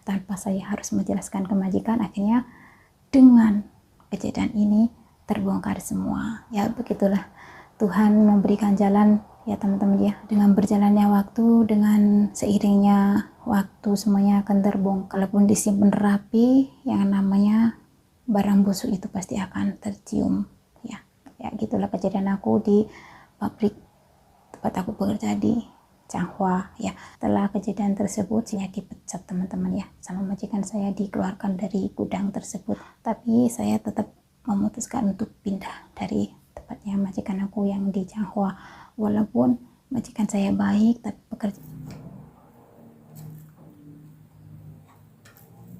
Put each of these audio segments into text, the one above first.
tanpa saya harus menjelaskan ke majikan. Akhirnya dengan kejadian ini terbongkar semua. Ya begitulah Tuhan memberikan jalan ya teman-teman ya. Dengan berjalannya waktu, dengan seiringnya waktu semuanya akan terbongkar. Kalaupun disimpan rapi, yang namanya barang busuk itu pasti akan tercium ya. Ya gitulah kejadian aku di pabrik tempat aku bekerja di Changhua ya. Setelah kejadian tersebut saya dipecat teman-teman ya, sama majikan saya dikeluarkan dari gudang tersebut. Tapi saya tetap memutuskan untuk pindah dari tempatnya majikan aku yang di Changhua. Walaupun majikan saya baik, tapi pekerja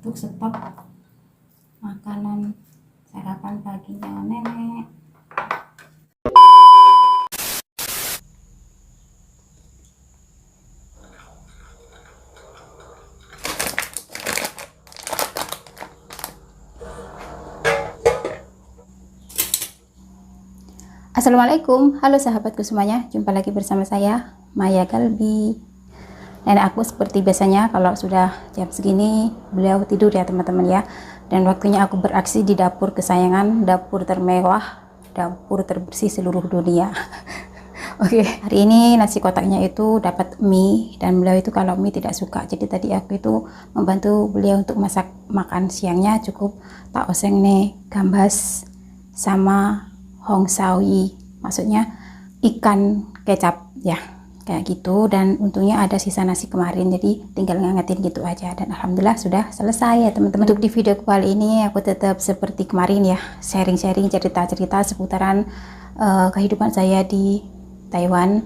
untuk stok makanan sarapan paginya nenek. Assalamualaikum, halo sahabatku semuanya, jumpa lagi bersama saya Maya Kalbi. Nenek aku seperti biasanya kalau sudah jam segini beliau tidur ya teman-teman ya. Dan waktunya aku beraksi di dapur kesayangan, dapur termewah, dapur terbersih seluruh dunia. Oke, hari ini nasi kotaknya itu dapat mie, dan beliau itu kalau mie tidak suka. Jadi tadi aku itu membantu beliau untuk masak makan siangnya, cukup tak oseng nih gambas sama hong sawi, maksudnya ikan kecap ya, kayak gitu. Dan untungnya ada sisa nasi kemarin, jadi tinggal ngangetin gitu aja, dan alhamdulillah sudah selesai ya teman-teman. Untuk di video kali ini aku tetap seperti kemarin ya, sharing-sharing cerita-cerita seputaran kehidupan saya di Taiwan.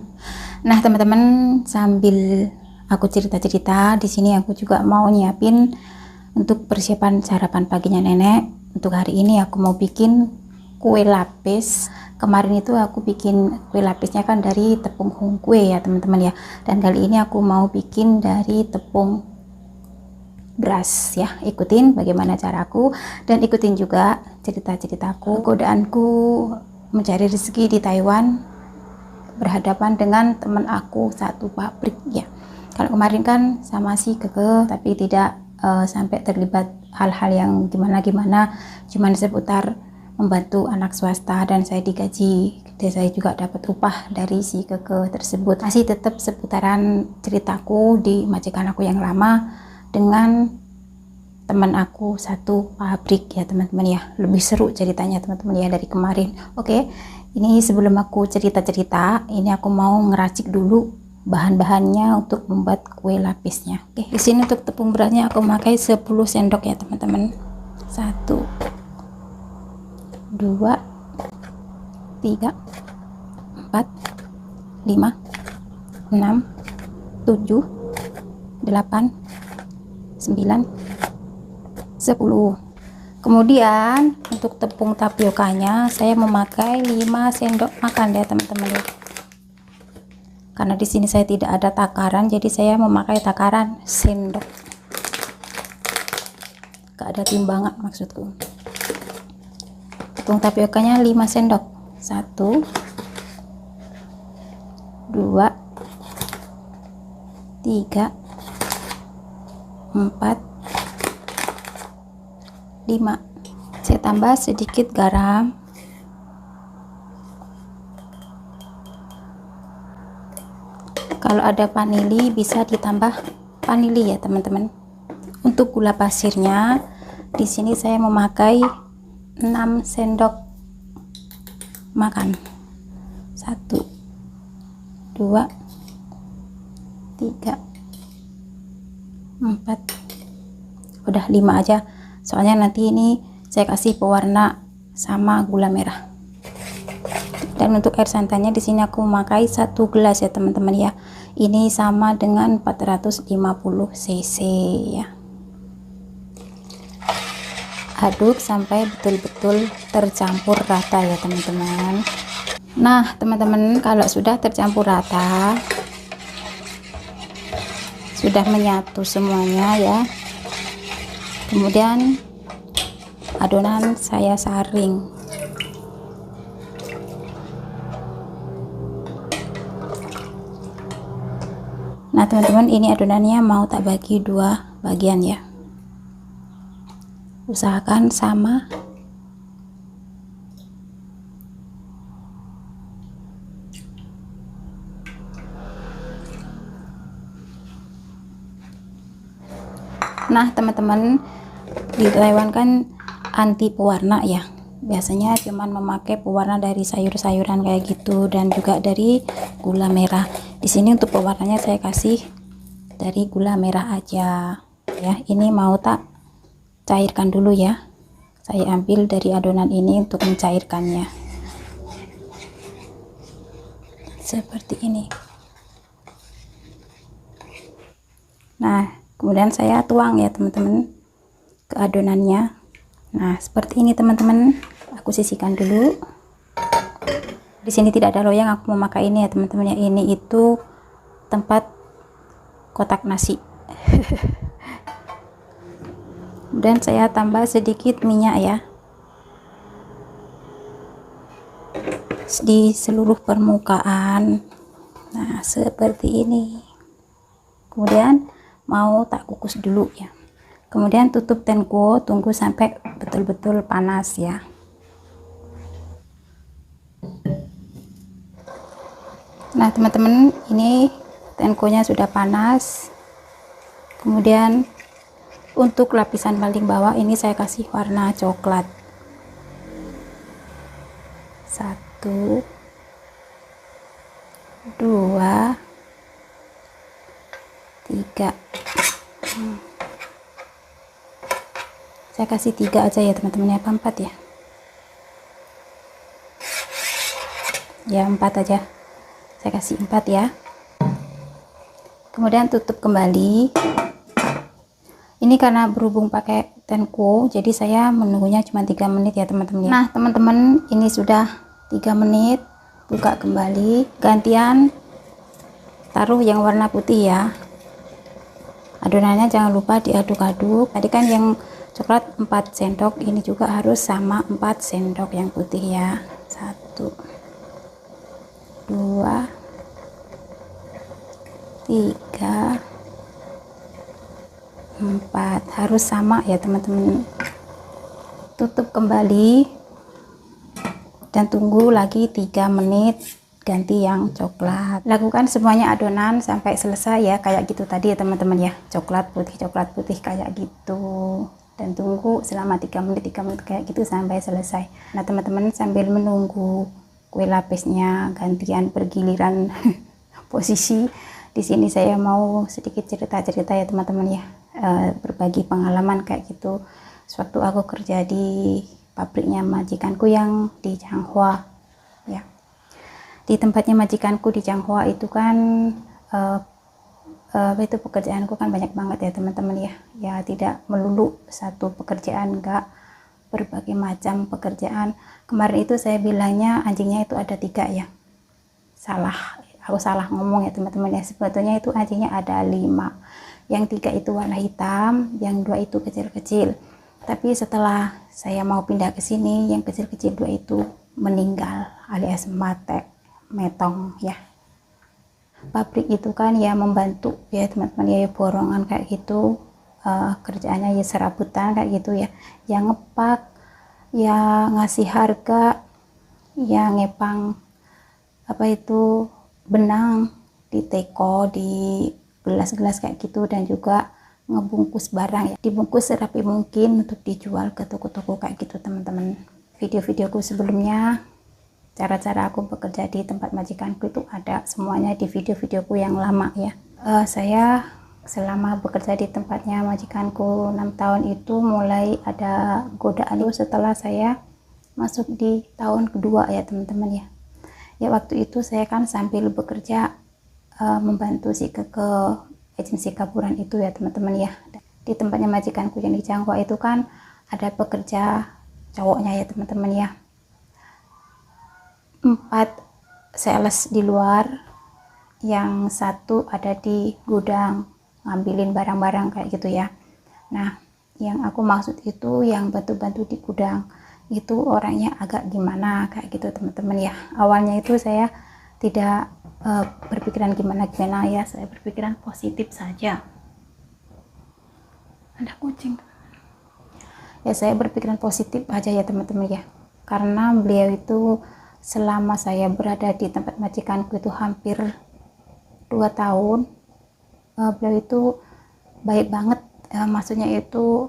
Nah teman-teman, sambil aku cerita-cerita di sini aku juga mau nyiapin untuk persiapan sarapan paginya nenek. Untuk hari ini aku mau bikin kue lapis. Kemarin itu aku bikin kue lapisnya kan dari tepung hong kue ya teman-teman ya, dan kali ini aku mau bikin dari tepung beras ya. Ikutin bagaimana caraku dan ikutin juga cerita-ceritaku, godaanku mencari rezeki di Taiwan berhadapan dengan teman aku satu pabrik ya. Kalau kemarin kan sama si Keke, tapi tidak sampai terlibat hal-hal yang gimana-gimana, cuman seputar membantu anak swasta dan saya digaji, dan saya juga dapat upah dari si Keke tersebut. Masih tetap seputaran ceritaku di majikan aku yang lama dengan teman aku satu pabrik ya teman-teman ya. Lebih seru ceritanya teman-teman ya dari kemarin. Oke, ini sebelum aku cerita-cerita, ini aku mau ngeracik dulu bahan-bahannya untuk membuat kue lapisnya. Oke, di sini untuk tepung berasnya aku pakai 10 sendok ya teman-teman. 1 2 3 4 5 6 7 8 9 10. Kemudian untuk tepung tapiokanya saya memakai 5 sendok makan ya teman-teman ya. Karena di sini saya tidak ada takaran, jadi saya memakai takaran sendok. Gak ada timbangan maksudku. Tepung tapiokanya 5 sendok. 1 2 3 4 5. Saya tambah sedikit garam, kalau ada vanili bisa ditambah vanili ya teman-teman. Untuk gula pasirnya di sini saya memakai 6 sendok makan. 1 2 3 4, udah 5 aja, soalnya nanti ini saya kasih pewarna sama gula merah. Dan untuk air santannya di sini aku memakai 1 gelas ya teman-teman ya. Ini sama dengan 450 cc ya. Aduk sampai betul-betul tercampur rata ya teman-teman. Nah teman-teman, kalau sudah tercampur rata, sudah menyatu semuanya ya, kemudian adonan saya saring. Nah teman-teman, ini adonannya mau tak bagi 2 bagian ya. usahakan sama. Nah teman-teman, di Taiwan kan anti pewarna ya, biasanya cuman memakai pewarna dari sayur-sayuran kayak gitu, dan juga dari gula merah. Di sini untuk pewarnanya saya kasih dari gula merah aja ya. Ini mau tak cairkan dulu ya, saya ambil dari adonan ini untuk mencairkannya seperti ini. Nah kemudian saya tuang ya teman-teman ke adonannya. Nah seperti ini teman-teman, aku sisihkan dulu. Di sini tidak ada loyang, aku memakai ini ya teman-teman ya. Ini itu tempat kotak nasi. Dan saya tambah sedikit minyak ya di seluruh permukaan. Nah seperti ini. Kemudian mau tak kukus dulu ya. Kemudian tutup tenko, tunggu sampai betul-betul panas ya. Nah teman-teman, ini tenkonya sudah panas. Kemudian untuk lapisan paling bawah ini saya kasih warna coklat. 1, 2, 3. Saya kasih 3 aja ya teman-teman ya, apa 4 ya? Ya 4 aja, saya kasih 4 ya. Kemudian tutup kembali. Ini karena berhubung pakai tenko, jadi saya menunggunya cuma 3 menit ya teman-teman ya. Nah teman-teman, ini sudah 3 menit. Buka kembali, gantian taruh yang warna putih ya. Adonannya jangan lupa diaduk-aduk. Tadi kan yang coklat 4 sendok, ini juga harus sama 4 sendok yang putih ya. 1, 2, 3, 4, harus sama ya teman-teman. Tutup kembali dan tunggu lagi 3 menit, ganti yang coklat. Lakukan semuanya adonan sampai selesai ya, kayak gitu tadi ya teman-teman ya, coklat putih kayak gitu. Dan tunggu selama 3 menit kayak gitu sampai selesai. Nah teman-teman, sambil menunggu kue lapisnya gantian bergiliran posisi, di sini saya mau sedikit cerita-cerita ya teman-teman ya, berbagi pengalaman kayak gitu. Sewaktu aku kerja di pabriknya majikanku yang di Changhua ya. Di tempatnya majikanku di Changhua itu kan itu pekerjaanku kan banyak banget ya teman-teman ya. Ya tidak melulu satu pekerjaan, enggak, berbagai macam pekerjaan. Kemarin itu saya bilangnya anjingnya itu ada 3 ya. Aku salah ngomong ya teman-teman ya. Sebetulnya itu anjingnya ada 5. Yang 3 itu warna hitam, yang 2 itu kecil-kecil. Tapi setelah saya mau pindah ke sini, yang kecil-kecil 2 itu meninggal alias mate, metong ya. Pabrik itu kan ya membantu ya teman-teman ya, borongan kayak gitu, kerjaannya ya serabutan kayak gitu ya, yang ngepak, yang ngasih harga, yang ngepang apa itu benang di teko, di gelas-gelas kayak gitu, dan juga ngebungkus barang ya, dibungkus serapi mungkin untuk dijual ke toko-toko kayak gitu teman-teman. Video-videoku sebelumnya, cara-cara aku bekerja di tempat majikanku itu ada semuanya di video-videoku yang lama ya. Saya selama bekerja di tempatnya majikanku 6 tahun itu mulai ada godaan itu setelah saya masuk di tahun kedua ya teman-teman ya. Ya waktu itu saya kan sambil bekerja membantu si ke agensi kaburan itu ya teman-teman ya. Di tempatnya majikanku yang di Changhua itu kan ada pekerja cowoknya ya teman-teman ya. 4 sales di luar, yang 1 ada di gudang ngambilin barang-barang kayak gitu ya. Nah yang aku maksud itu yang bantu-bantu di gudang itu orangnya agak gimana kayak gitu teman-teman ya. Awalnya itu saya tidak berpikiran gimana-gimana ya, saya berpikiran positif saja. Ada kucing ya saya berpikiran positif aja ya teman-teman ya, karena beliau itu selama saya berada di tempat majikanku itu hampir 2 tahun, beliau itu baik banget, maksudnya itu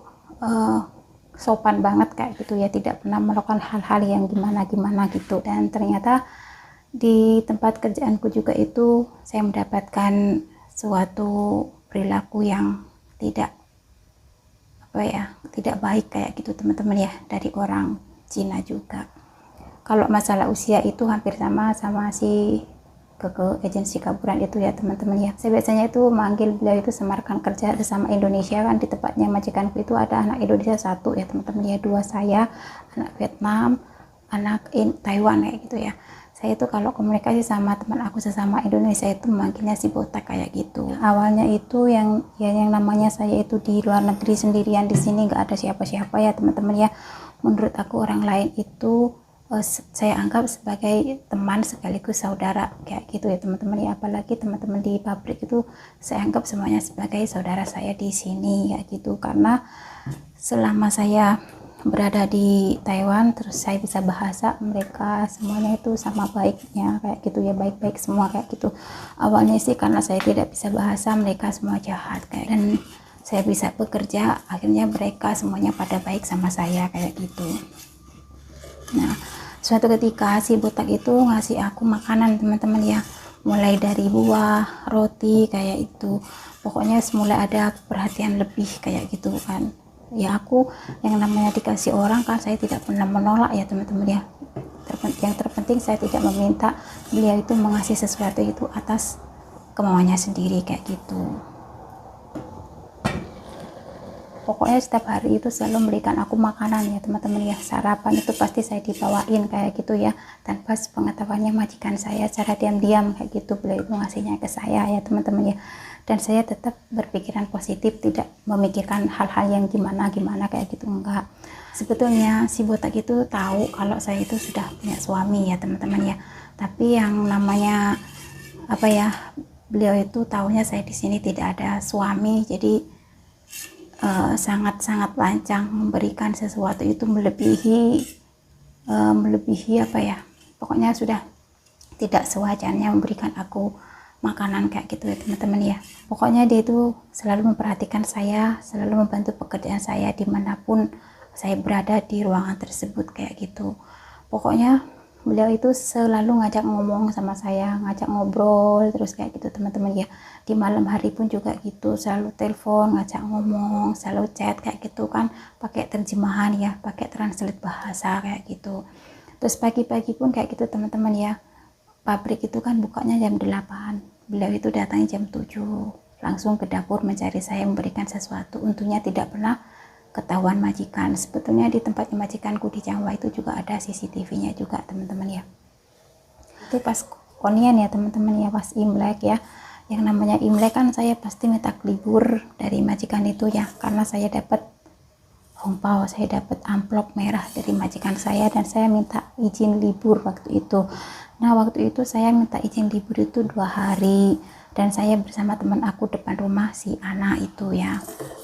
sopan banget kayak gitu ya, tidak pernah melakukan hal-hal yang gimana-gimana gitu. Dan ternyata di tempat kerjaanku juga itu saya mendapatkan suatu perilaku yang tidak tidak baik kayak gitu teman-teman ya, dari orang Cina juga. Kalau masalah usia itu hampir sama si ke agensi kaburan itu ya teman-teman ya. Saya biasanya itu manggil beliau itu semarkan kerja bersama Indonesia, kan di tempatnya majikanku itu ada anak Indonesia 1 ya teman-teman ya, 2 saya, anak Vietnam, anak Taiwan kayak gitu ya. Saya itu kalau komunikasi sama teman aku sesama Indonesia itu manggilnya si botak kayak gitu. Awalnya itu yang namanya saya itu di luar negeri sendirian, di sini nggak ada siapa-siapa ya teman-teman ya. Menurut aku orang lain itu saya anggap sebagai teman sekaligus saudara kayak gitu ya teman-teman ya. Apalagi teman-teman di pabrik itu saya anggap semuanya sebagai saudara saya di sini kayak gitu, karena selama saya berada di Taiwan terus saya bisa bahasa mereka semuanya itu sama baiknya kayak gitu ya, baik-baik semua kayak gitu. Awalnya sih karena saya tidak bisa bahasa, mereka semua jahat kayak, dan saya bisa bekerja, akhirnya mereka semuanya pada baik sama saya kayak gitu. Nah, suatu ketika si botak itu ngasih aku makanan teman-teman ya, mulai dari buah, roti kayak itu, pokoknya semula ada perhatian lebih kayak gitu kan ya. Aku yang namanya dikasih orang kan saya tidak pernah menolak ya teman-teman ya. Yang terpenting saya tidak meminta beliau itu mengasih sesuatu itu atas kemauannya sendiri kayak gitu. Pokoknya setiap hari itu selalu memberikan aku makanan ya teman-teman ya. Sarapan itu pasti saya dibawain kayak gitu ya, tanpa sepengetahuannya majikan saya, secara diam-diam kayak gitu beliau itu ngasihnya ke saya ya teman-teman ya. Dan saya tetap berpikiran positif, tidak memikirkan hal-hal yang gimana-gimana kayak gitu, enggak. Sebetulnya si botak itu tahu kalau saya itu sudah punya suami ya teman-teman ya. Tapi yang namanya beliau itu tahunya saya di sini tidak ada suami, jadi sangat-sangat lancang memberikan sesuatu itu melebihi pokoknya sudah tidak sewajarnya memberikan aku makanan kayak gitu ya teman-teman ya. Pokoknya dia itu selalu memperhatikan saya, selalu membantu pekerjaan saya dimanapun saya berada di ruangan tersebut kayak gitu. Pokoknya beliau itu selalu ngajak ngomong sama saya, ngajak ngobrol terus kayak gitu teman-teman ya. Di malam hari pun juga gitu, selalu telepon, ngajak ngomong, selalu chat kayak gitu kan, pakai terjemahan ya, pakai translate bahasa kayak gitu. Terus pagi-pagi pun kayak gitu teman-teman ya. Pabrik itu kan bukanya jam 8, beliau itu datangnya jam 7, langsung ke dapur mencari saya, memberikan sesuatu. Untungnya tidak pernah ketahuan majikan. Sebetulnya di tempat majikanku di Jawa itu juga ada CCTV-nya juga teman-teman ya. Itu pas Konian ya teman-teman ya, pas Imlek ya. Yang namanya Imlek kan saya pasti minta libur dari majikan itu ya, karena saya dapat hongpao, saya dapat amplop merah dari majikan saya dan saya minta izin libur waktu itu. Nah waktu itu saya minta izin libur itu 2 hari dan saya bersama teman aku depan rumah si Ana itu ya.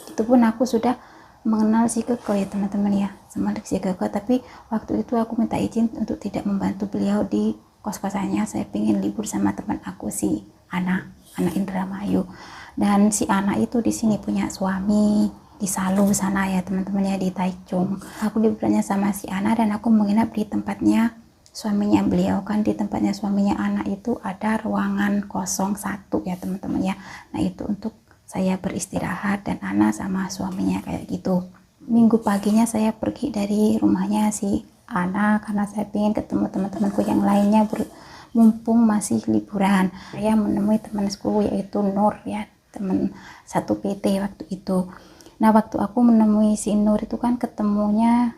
Itu pun aku sudah mengenal si Keko ya teman-teman ya, sama si Keko, tapi waktu itu aku minta izin untuk tidak membantu beliau di kos-kosannya. Saya pengen libur sama teman aku si Ana, anak Indramayu. Dan si Ana itu di sini punya suami di Salu sana ya teman-teman ya, di Taichung. Aku liburannya sama si Ana dan aku menginap di tempatnya suaminya beliau. Kan di tempatnya suaminya Ana itu ada ruangan 01 ya teman-teman ya. Nah itu untuk saya beristirahat dan Ana sama suaminya kayak gitu. Minggu paginya saya pergi dari rumahnya si Ana karena saya ingin ketemu teman-temanku yang lainnya, mumpung masih liburan. Saya menemui temanku yaitu Nur ya, teman satu PT waktu itu. Nah waktu aku menemui si Nur itu kan ketemunya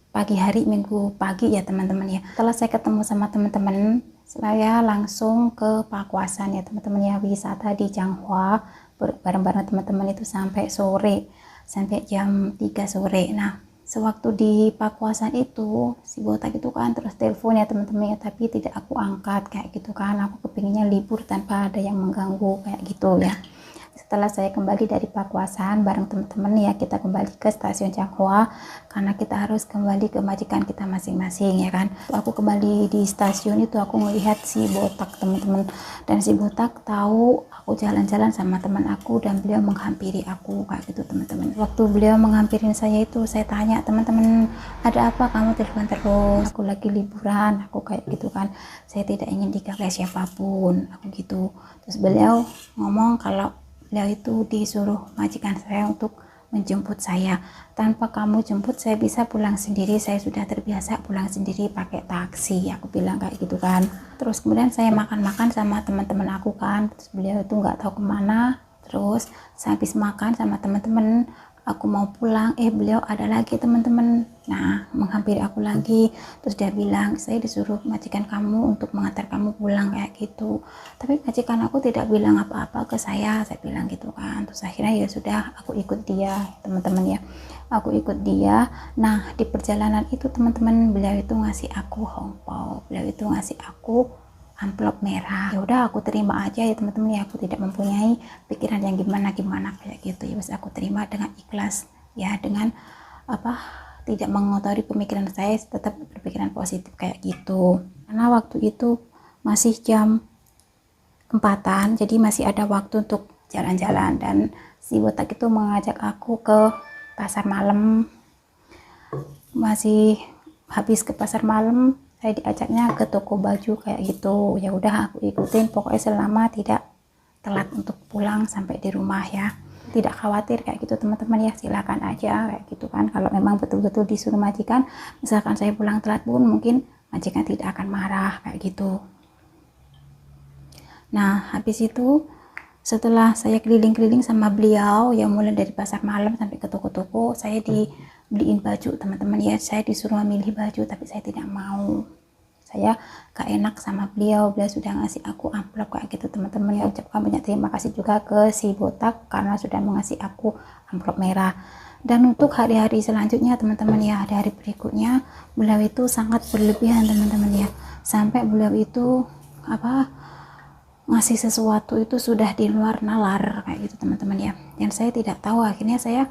pagi hari, minggu pagi ya teman-teman ya. Setelah saya ketemu sama teman-teman, saya langsung ke Pakuasan ya teman-teman ya, wisata di Changhua bareng-bareng teman-teman itu sampai sore, sampai jam 3 sore. Nah sewaktu di Pakuasan itu si botak itu kan terus telepon ya teman-teman ya, tapi tidak aku angkat kayak gitu kan. Aku kepinginnya libur tanpa ada yang mengganggu kayak gitu ya. setelah saya kembali dari Pakuasan bareng teman-teman ya, kita kembali ke stasiun Cangkoa karena kita harus kembali ke majikan kita masing-masing ya kan. Aku kembali di stasiun itu aku melihat si botak teman-teman, dan si botak tahu aku jalan-jalan sama teman aku dan beliau menghampiri aku kayak gitu teman-teman. Waktu beliau menghampiri saya itu saya tanya, teman-teman ada apa kamu telepon terus, aku lagi liburan, aku kayak gitu kan, saya tidak ingin diganggu siapapun, aku gitu. Terus beliau ngomong kalau beliau itu disuruh majikan saya untuk menjemput saya, tanpa kamu jemput saya bisa pulang sendiri, saya sudah terbiasa pulang sendiri pakai taksi, aku bilang kayak gitu kan. Terus kemudian saya makan-makan sama teman-teman aku kan, terus beliau itu nggak tahu kemana. Terus saya habis makan sama teman-teman, aku mau pulang, beliau ada lagi teman-teman, nah menghampiri aku lagi. Terus dia bilang saya disuruh majikan kamu untuk mengantar kamu pulang kayak gitu, tapi majikan aku tidak bilang apa-apa ke saya bilang gitu kan. Terus akhirnya ya sudah, aku ikut dia teman-teman ya, aku ikut dia. Nah di perjalanan itu teman-teman, beliau itu ngasih aku hongpao, beliau itu ngasih aku amplop merah. Ya udah aku terima aja ya teman-teman ya, aku tidak mempunyai pikiran yang gimana kayak gitu ya, wes aku terima dengan ikhlas ya, dengan apa, tidak mengotori pemikiran saya, tetap berpikiran positif kayak gitu. Karena waktu itu masih jam 4-an, jadi masih ada waktu untuk jalan-jalan, dan si botak itu mengajak aku ke pasar malam. Masih habis ke pasar malam, saya diajaknya ke toko baju kayak gitu. Ya udah aku ikutin, pokoknya selama tidak telat untuk pulang sampai di rumah ya, tidak khawatir kayak gitu teman-teman ya, silakan aja kayak gitu kan. Kalau memang betul-betul disuruh majikan, misalkan saya pulang telat pun mungkin majikan tidak akan marah kayak gitu. Nah habis itu setelah saya keliling-keliling sama beliau ya, mulai dari pasar malam sampai ke toko-toko, saya dibeliin baju teman-teman ya. Saya disuruh memilih baju tapi saya tidak mau, saya gak enak sama beliau sudah ngasih aku amplop kayak gitu teman-teman ya. Ucapkan banyak terima kasih juga ke si botak karena sudah mengasih aku amplop merah. Dan untuk hari-hari selanjutnya teman-teman ya, hari-hari berikutnya beliau itu sangat berlebihan teman-teman ya, sampai beliau itu ngasih sesuatu itu sudah di luar nalar kayak gitu teman-teman ya. Dan saya tidak tahu, akhirnya saya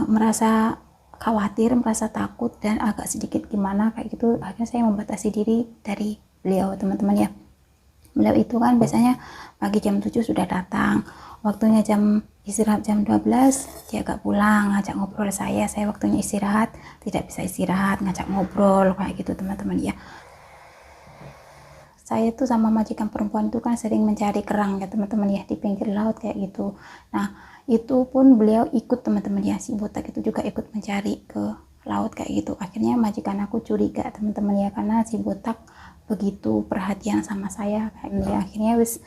merasa khawatir, merasa takut dan agak sedikit gimana kayak gitu. Akhirnya saya membatasi diri dari beliau teman-teman ya. Beliau itu kan biasanya pagi jam 7 sudah datang, waktunya jam istirahat jam 12 dia agak pulang, ngajak ngobrol saya waktunya istirahat tidak bisa istirahat, ngajak ngobrol kayak gitu teman-teman ya. Saya tuh sama majikan perempuan itu kan sering mencari kerang ya teman-teman ya, di pinggir laut kayak gitu. Nah itu pun beliau ikut teman-teman ya, si botak itu juga ikut mencari ke laut kayak gitu. Akhirnya majikan aku curiga teman-teman ya, karena si botak begitu perhatian sama saya kayak gitu ya. Akhirnya wis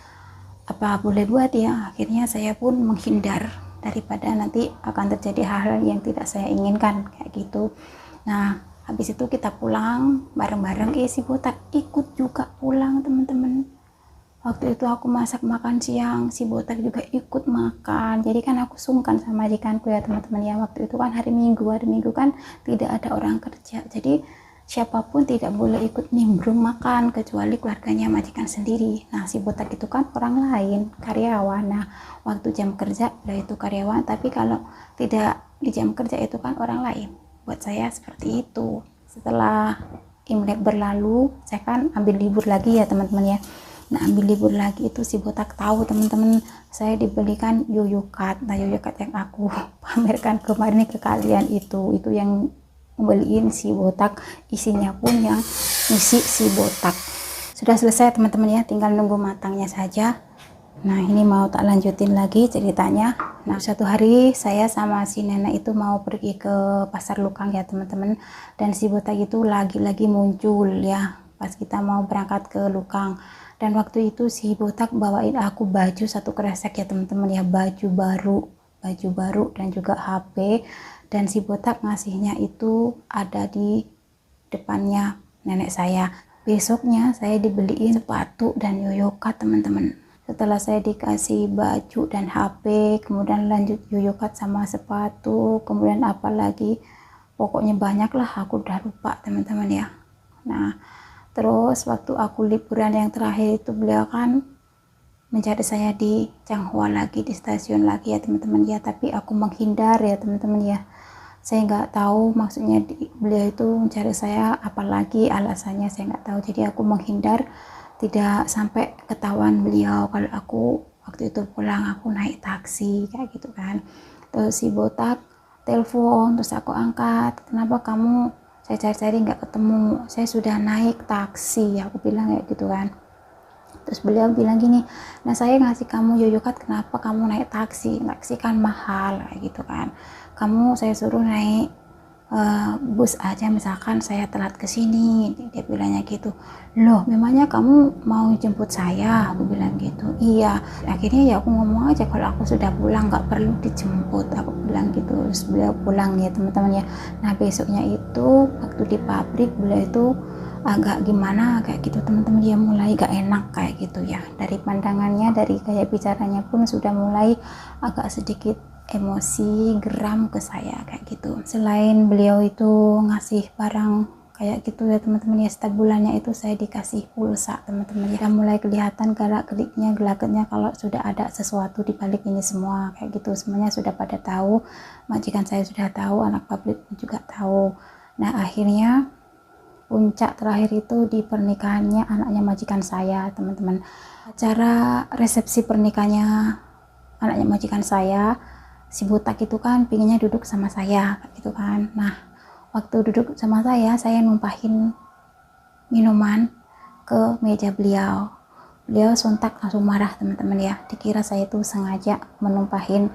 apa boleh buat ya, akhirnya saya pun menghindar daripada nanti akan terjadi hal-hal yang tidak saya inginkan kayak gitu. Nah habis itu kita pulang bareng-bareng, si botak ikut juga pulang teman-teman. Waktu itu aku masak makan siang, si botak juga ikut makan. Jadi kan aku sungkan sama majikanku ya teman-teman ya. Waktu itu kan hari Minggu kan tidak ada orang kerja, jadi siapapun tidak boleh ikut nimbrung makan kecuali keluarganya majikan sendiri. Nah si botak itu kan orang lain, karyawan. Nah waktu jam kerja dia itu karyawan, tapi kalau tidak di jam kerja itu kan orang lain. Buat saya seperti itu. Setelah Imlek berlalu, saya kan ambil libur lagi ya teman-teman ya. Nah ambil libur lagi itu si botak tahu teman-teman, saya dibelikan yoyokat. Nah yoyokat yang aku pamerkan kemarin ke kalian itu yang membeliin si botak, isinya pun yang isi si botak. Sudah selesai teman-teman ya, tinggal nunggu matangnya saja. Nah ini mau tak lanjutin lagi ceritanya. Nah suatu hari saya sama si nenek itu mau pergi ke pasar Lukang ya teman-teman, dan si botak itu lagi-lagi muncul ya pas kita mau berangkat ke Lukang. Dan waktu itu si botak bawain aku baju satu kresek ya teman-teman ya, baju baru dan juga HP. Dan si botak ngasihnya itu ada di depannya nenek saya. Besoknya saya dibeliin sepatu dan yoyokat teman-teman. Setelah saya dikasih baju dan HP, kemudian lanjut yoyokat sama sepatu, kemudian apa lagi, pokoknya banyak lah, aku udah lupa teman-teman ya. Nah terus waktu aku liburan yang terakhir itu beliau kan mencari saya di Changhua lagi, di stasiun lagi ya teman-teman ya, tapi aku menghindar ya teman-teman ya. Saya nggak tahu maksudnya beliau itu mencari saya, apalagi alasannya saya nggak tahu. Jadi aku menghindar, tidak sampai ketahuan beliau kalau aku waktu itu pulang aku naik taksi kayak gitu kan. Terus si botak telepon, terus aku angkat, kenapa kamu, saya cari-cari nggak ketemu, saya sudah naik taksi, aku bilang kayak gitu kan. Terus beliau bilang gini, nah saya ngasih kamu yoyo card, kenapa kamu naik taksi, taksi kan mahal kayak gitu kan, kamu saya suruh naik bus aja, misalkan saya telat ke sini, dia bilangnya gitu. Loh, memangnya kamu mau jemput saya, aku bilang gitu. Iya, akhirnya ya aku ngomong aja kalau aku sudah pulang nggak perlu dijemput, aku bilang gitu. Terus beliau pulang ya teman-teman ya. Nah besoknya itu waktu di pabrik beliau itu agak gimana kayak gitu teman-teman, dia mulai gak enak kayak gitu ya, dari pandangannya, dari kayak bicaranya pun sudah mulai agak sedikit emosi, geram ke saya kayak gitu. Selain beliau itu ngasih barang kayak gitu ya teman-teman ya, setiap bulannya itu saya dikasih pulsa teman-teman ya, mulai kelihatan gerak-geriknya, gelagatnya kalau sudah ada sesuatu di balik ini semua kayak gitu. Semuanya sudah pada tahu, majikan saya sudah tahu, anak pabrik juga tahu. Nah akhirnya puncak terakhir itu di pernikahannya anaknya majikan saya teman-teman. Acara resepsi pernikahannya anaknya majikan saya, si botak itu kan pinginnya duduk sama saya gitu kan. Nah waktu duduk sama saya numpahin minuman ke meja beliau. Beliau sontak langsung marah teman-teman ya, dikira saya itu sengaja menumpahin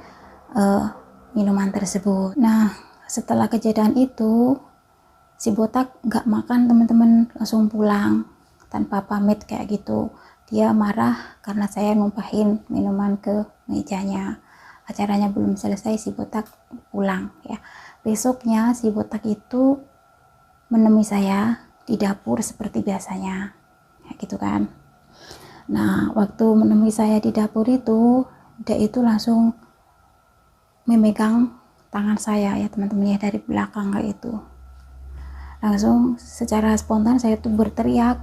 minuman tersebut. Nah setelah kejadian itu si botak nggak makan teman-teman, langsung pulang tanpa pamit kayak gitu. Dia marah karena saya numpahin minuman ke mejanya. Acaranya belum selesai, si botak pulang ya. Besoknya si botak itu menemui saya di dapur seperti biasanya kayak gitu kan. Nah waktu menemui saya di dapur itu, dia itu langsung memegang tangan saya ya teman-teman ya, dari belakang kayak itu. Langsung secara spontan saya tuh berteriak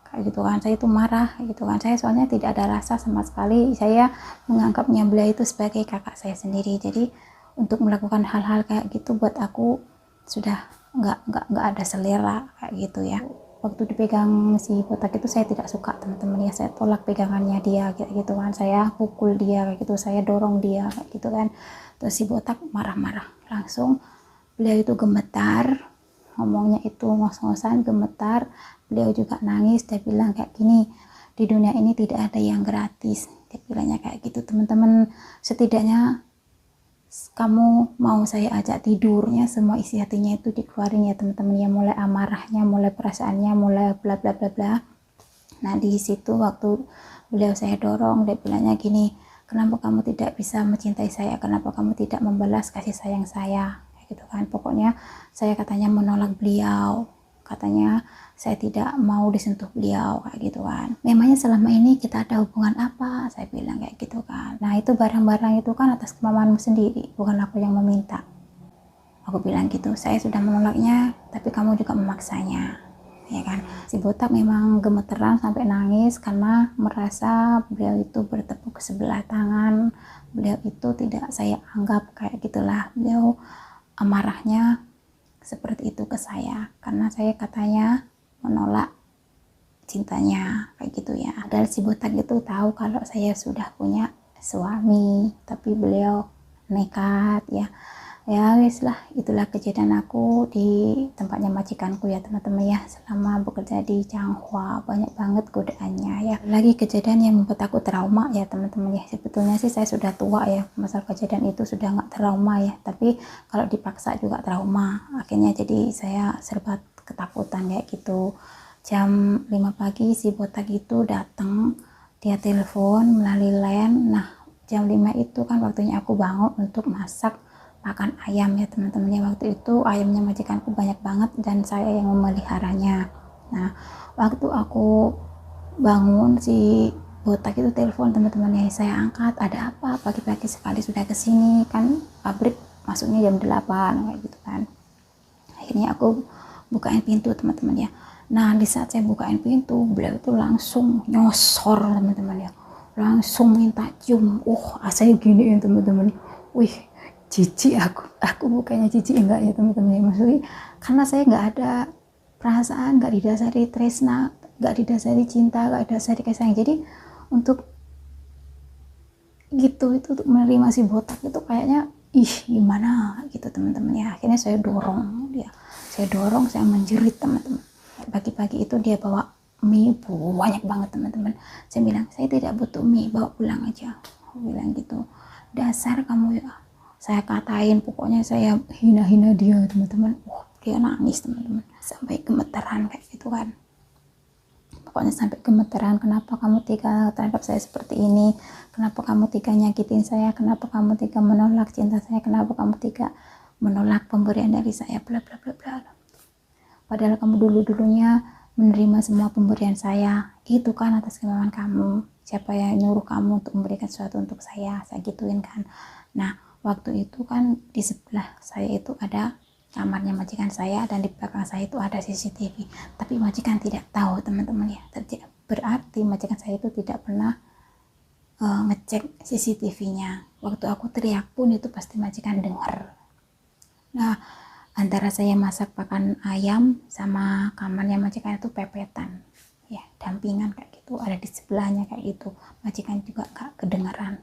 kayak gitu kan, saya tuh marah gitu kan. Saya soalnya tidak ada rasa sama sekali, saya menganggapnya beliau itu sebagai kakak saya sendiri. Jadi untuk melakukan hal-hal kayak gitu buat aku sudah nggak ada selera kayak gitu ya. Waktu dipegang si botak itu saya tidak suka teman-teman ya, saya tolak pegangannya dia kayak gitu kan, saya pukul dia kayak gitu, saya dorong dia kayak gitu kan. Terus si botak marah-marah, langsung beliau itu gemetar, ngomongnya itu ngos-ngosan, gemetar. Beliau juga nangis, dia bilang kayak gini, di dunia ini tidak ada yang gratis, dia bilangnya kayak gitu teman-teman. Setidaknya kamu mau saya ajak tidurnya, semua isi hatinya itu dikeluarin ya teman-teman ya, mulai amarahnya, mulai perasaannya, mulai bla bla bla bla. Nah di situ waktu beliau saya dorong, dia bilangnya gini, kenapa kamu tidak bisa mencintai saya, kenapa kamu tidak membalas kasih sayang saya gitu kan. Pokoknya saya katanya menolak beliau, katanya saya tidak mau disentuh beliau kayak gitu kan. Memangnya selama ini kita ada hubungan apa, saya bilang kayak gitu kan. Nah itu barang-barang itu kan atas kemauanmu sendiri, bukan aku yang meminta, aku bilang gitu. Saya sudah menolaknya tapi kamu juga memaksanya ya kan. Si botak memang gemeteran sampai nangis karena merasa beliau itu bertepuk sebelah tangan, beliau itu tidak saya anggap kayak gitulah. Beliau amarahnya seperti itu ke saya karena saya katanya menolak cintanya kayak gitu ya. Padahal si botak itu tahu kalau saya sudah punya suami, tapi beliau nekat ya. Ya wis lah, itulah kejadian aku di tempatnya majikanku ya teman-teman ya, selama bekerja di Changhua. Banyak banget godaannya ya, lagi kejadian yang membuat aku trauma ya teman-teman ya. Sebetulnya sih saya sudah tua ya, masalah kejadian itu sudah nggak trauma ya, tapi kalau dipaksa juga trauma. Akhirnya jadi saya serba ketakutan kayak gitu. Jam 5 pagi si botak itu datang, dia telepon melalui line. Nah jam 5 itu kan waktunya aku bangun untuk masak makan ayam ya teman-teman ya. Waktu itu ayamnya majikanku banyak banget dan saya yang memeliharanya. Nah waktu aku bangun si botak itu telepon teman-teman ya, saya angkat, ada apa pagi-pagi sekali sudah kesini, kan pabrik masuknya jam 8 kayak gitu kan. Akhirnya aku bukain pintu teman-teman ya. Nah di saat saya bukain pintu, beliau itu langsung nyosor teman-teman ya, langsung minta cium. Saya gini ya teman-teman, wih jijik aku bukannya jijik enggak ya teman-teman, maksudnya karena saya nggak ada perasaan, nggak didasari tresna, nggak didasari cinta, nggak didasari kasih sayang. Jadi untuk gitu itu untuk menerima si botak itu kayaknya gimana gitu teman-teman ya. Akhirnya saya dorong, saya menjerit teman-teman. Pagi-pagi itu dia bawa mie banyak banget teman-teman. Saya bilang saya tidak butuh mie, bawa pulang aja, aku bilang gitu. Dasar kamu ya, saya katain, pokoknya saya hina-hina dia teman-teman. Dia nangis teman-teman, sampai gemeteran kayak gitu kan. Pokoknya sampai gemeteran, kenapa kamu tega terhadap saya seperti ini, kenapa kamu tega nyakitin saya, kenapa kamu tega menolak cinta saya, kenapa kamu tega menolak pemberian dari saya, bla bla bla bla. Padahal kamu dulunya menerima semua pemberian saya, itu kan atas kemauan kamu. Siapa yang nyuruh kamu untuk memberikan sesuatu untuk saya gituin kan. Nah waktu itu kan di sebelah saya itu ada kamarnya majikan saya, dan di belakang saya itu ada CCTV, tapi majikan tidak tahu teman-teman ya. Berarti majikan saya itu tidak pernah ngecek CCTV-nya. Waktu aku teriak pun itu pasti majikan dengar. Nah antara saya masak pakan ayam sama kamarnya majikan itu pepetan ya, dampingan kayak gitu, ada di sebelahnya kayak gitu. Majikan juga gak dengar.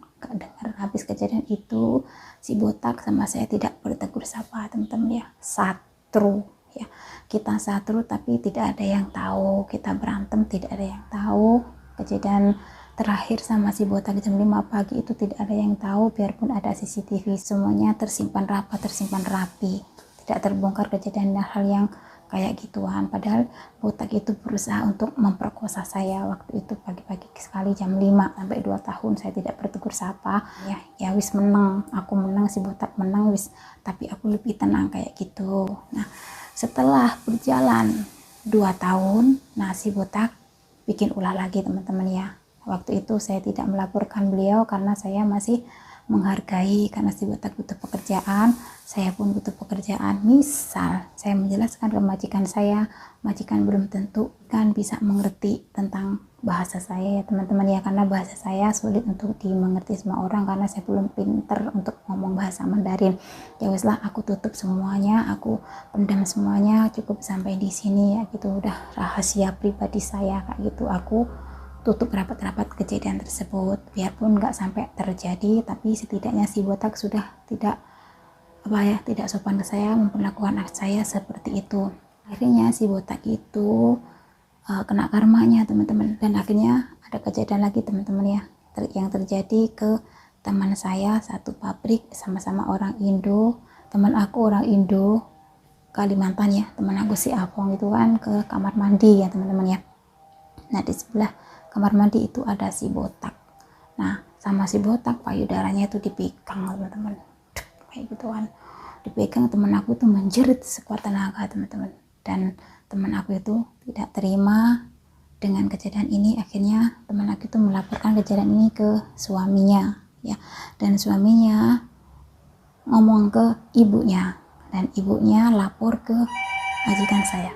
Habis kejadian itu si botak sama saya tidak bertegur sapa teman-teman ya, satru ya, kita satru tapi tidak ada yang tahu kita berantem, tidak ada yang tahu. Kejadian terakhir sama si botak jam 5 pagi itu tidak ada yang tahu, biarpun ada CCTV, semuanya tersimpan rapi, tidak terbongkar kejadian hal yang kayak gituan. Padahal botak itu berusaha untuk memperkosa saya waktu itu pagi-pagi sekali jam 5 sampai 2 tahun saya tidak bertegur sapa ya wis menang, aku menang, si botak menang wis, tapi aku lebih tenang kayak gitu. Nah setelah berjalan 2 tahun, nah si botak bikin ulah lagi teman-teman ya. Waktu itu saya tidak melaporkan beliau karena saya masih menghargai, karena si botak butuh pekerjaan, saya pun butuh pekerjaan. Misal saya menjelaskan ke majikan saya, majikan belum tentu kan bisa mengerti tentang bahasa saya ya teman-teman ya, karena bahasa saya sulit untuk dimengerti semua orang karena saya belum pinter untuk ngomong bahasa Mandarin. Ya wes lah, aku tutup semuanya, aku pendam semuanya, cukup sampai di sini ya gitu, udah rahasia pribadi saya kayak gitu. Aku tutup rapat-rapat kejadian tersebut, biarpun nggak sampai terjadi, tapi setidaknya si botak sudah tidak sopan ke saya, memperlakukan saya seperti itu. Akhirnya si botak itu kena karmanya teman-teman, dan akhirnya ada kejadian lagi teman-teman ya, yang terjadi ke teman saya satu pabrik, sama-sama orang Indo. Teman aku orang Indo Kalimantan ya, teman aku si Apong itu kan ke kamar mandi ya teman-teman ya. Nah di sebelah kamar mandi itu ada si botak. Nah sama si botak payudaranya itu dipegang teman-teman, kayak gitu kan, dipegang. Teman aku itu menjerit sekuat tenaga teman-teman, dan teman aku itu tidak terima dengan kejadian ini. Akhirnya teman aku itu melaporkan kejadian ini ke suaminya ya, dan suaminya ngomong ke ibunya, dan ibunya lapor ke majikan saya.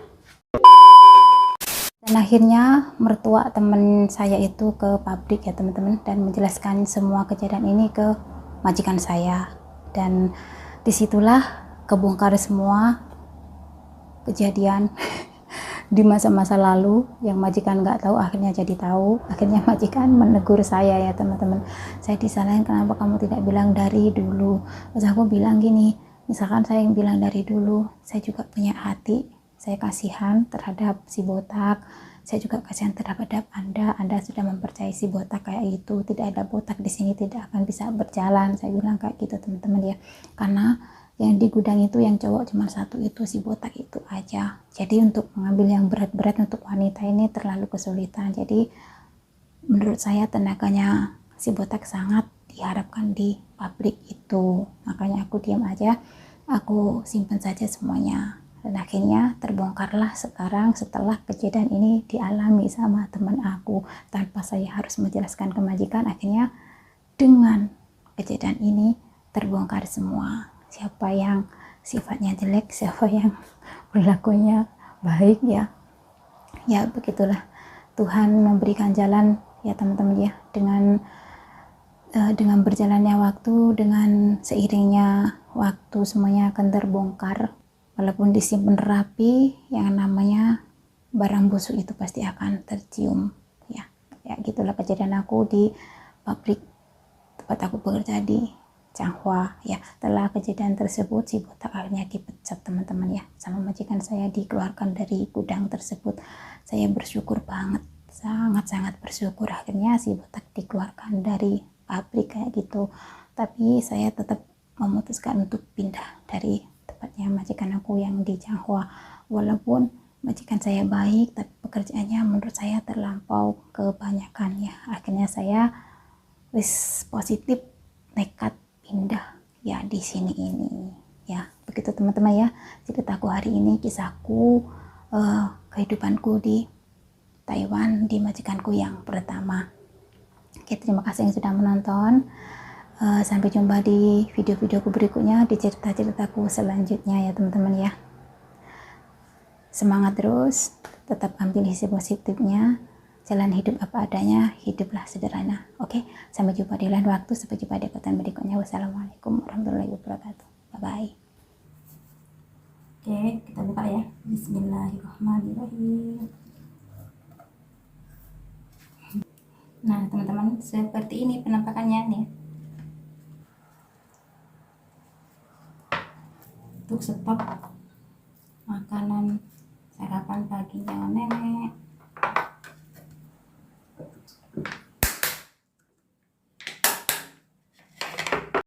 Dan akhirnya mertua teman saya itu ke pabrik ya teman-teman, dan menjelaskan semua kejadian ini ke majikan saya, dan disitulah kebongkar semua kejadian di masa-masa lalu yang majikan nggak tahu, akhirnya jadi tahu. Akhirnya majikan menegur saya ya teman-teman, saya disalahin, kenapa kamu tidak bilang dari dulu. Terus aku bilang gini, misalkan saya yang bilang dari dulu, saya juga punya hati, saya kasihan terhadap si botak, saya juga kasihan terhadap Anda sudah mempercayai si botak kayak itu, tidak ada botak di sini tidak akan bisa berjalan, saya bilang kayak gitu teman-teman ya. Karena yang di gudang itu yang cowok cuma satu, itu si botak itu aja. Jadi untuk mengambil yang berat-berat untuk wanita ini terlalu kesulitan. Jadi menurut saya tenaganya si botak sangat diharapkan di pabrik itu. Makanya aku diam aja, aku simpan saja semuanya. Dan akhirnya terbongkarlah sekarang setelah kejadian ini dialami sama teman aku, tanpa saya harus menjelaskan ke majikan. Akhirnya dengan kejadian ini terbongkar semua, siapa yang sifatnya jelek, siapa yang perilakunya baik ya. Ya begitulah, Tuhan memberikan jalan ya teman-teman ya. Dengan berjalannya waktu, dengan seiringnya waktu semuanya akan terbongkar. Walaupun disimpan rapi, yang namanya barang busuk itu pasti akan tercium ya. Ya gitulah kejadian aku di pabrik tempat aku bekerja di Changhua ya. Setelah kejadian tersebut, si botak akhirnya dipecat teman-teman ya, sama majikan saya, dikeluarkan dari gudang tersebut. Saya bersyukur banget, sangat-sangat bersyukur akhirnya si botak dikeluarkan dari pabrik kayak gitu. Tapi saya tetap memutuskan untuk pindah dari tempatnya majikan aku yang di Changhua. Walaupun majikan saya baik, tapi pekerjaannya menurut saya terlampau kebanyakan ya. Akhirnya saya positif nekat pindah ya di sini ini ya. Begitu teman-teman ya ceritaku hari ini, kisahku, kehidupanku di Taiwan, di majikanku yang pertama. Oke, terima kasih yang sudah menonton. Sampai jumpa di video-videoku berikutnya, di cerita-ceritaku selanjutnya ya teman-teman ya. Semangat terus, tetap ambil isi positifnya, jalan hidup apa adanya, hiduplah sederhana. Oke, sampai jumpa di lain waktu, sampai jumpa di konten berikutnya. Wassalamualaikum warahmatullahi wabarakatuh. Bye-bye. Oke, kita buka ya. Bismillahirrahmanirrahim. Nah teman-teman, seperti ini penampakannya nih. Untuk stok makanan sarapan paginya nenek.